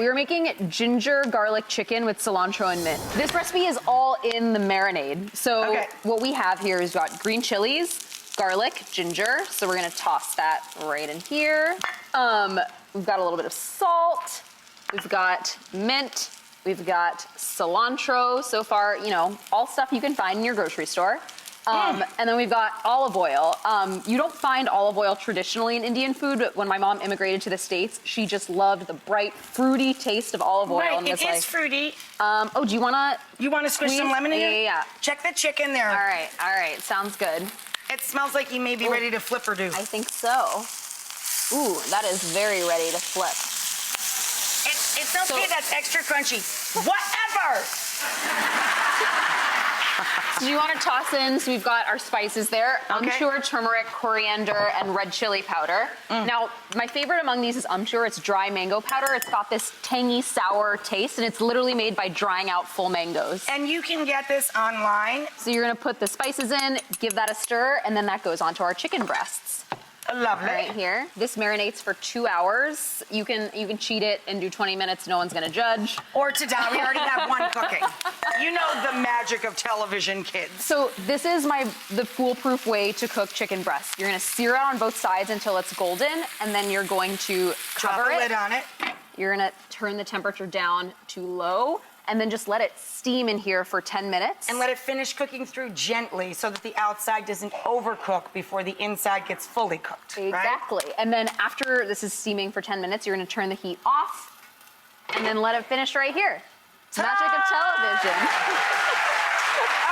We were making ginger garlic chicken with cilantro and mint. This recipe is all in the marinade. So what we have here is got green chilies, garlic, ginger. So we're gonna toss that right in here. We've got a little bit of salt. We've got mint. We've got cilantro. So far, you know, all stuff you can find in your grocery store. And then we've got olive oil. You don't find olive oil traditionally in Indian food, but when my mom immigrated to the States, she just loved the bright, fruity taste of olive oil. Right, and it is fruity. Oh, do you wanna? You wanna squish some lemon in it? Yeah. Check the chicken there. All right, sounds good. It smells like you may be ready to flip or do. I think so. Ooh, that is very ready to flip. It's okay, that's extra crunchy. Whatever! So you want to toss in, so we've got our spices there, amchur, turmeric, coriander, and red chili powder. Now, my favorite among these is amchur. It's dry mango powder. It's got this tangy, sour taste, and it's literally made by drying out full mangoes. And you can get this online. So you're gonna put the spices in, give that a stir, and then that goes onto our chicken breasts. Lovely. Right here. This marinates for 2 hours. You can cheat it and do 20 minutes. No one's gonna judge. Or to die. We already have one cooking. You know the magic of television, kids. So this is the foolproof way to cook chicken breast. You're gonna sear it on both sides until it's golden, and then you're going to cover it. Drop a lid on it. You're gonna turn the temperature down to low, and then just let it steam in here for 10 minutes. And let it finish cooking through gently so that the outside doesn't overcook before the inside gets fully cooked. Exactly. Right? And then after this is steaming for 10 minutes, you're gonna turn the heat off, and then let it finish right here. Magic of television. All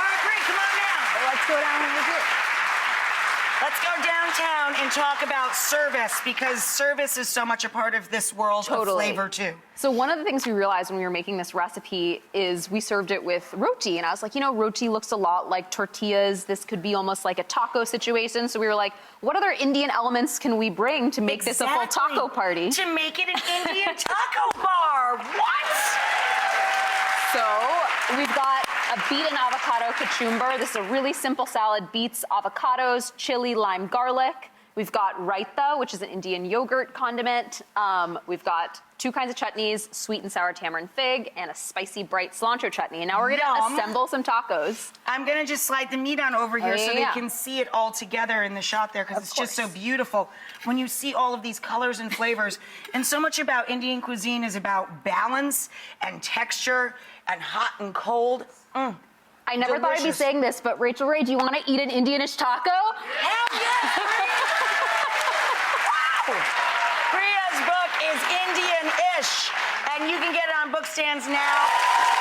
right, great, come on now. Let's go down over here. Let's go downtown and talk about service, because service is so much a part of this world of flavor too. So one of the things we realized when we were making this recipe is we served it with roti. And I was like, you know, roti looks a lot like tortillas. This could be almost like a taco situation. So we were like, what other Indian elements can we bring to make this a full taco party? To make it an Indian taco bar. What? So we've got a beet and avocado kachumber. This is a really simple salad. Beets, avocados, chili, lime, garlic. We've got raita, which is an Indian yogurt condiment. We've got 2 kinds of chutneys, sweet and sour tamarind fig, and a spicy bright cilantro chutney. And now we're gonna assemble some tacos. I'm gonna just slide the meat on over here so they can see it all together in the shot there, because it's just so beautiful. When you see all of these colors and flavors, and so much about Indian cuisine is about balance and texture and hot and cold. I never thought I'd be saying this, but Rachael Ray, do you wanna eat an Indianish taco? Hell yeah! Wow! Priya's book is Indian-ish, and you can get it on bookstands now.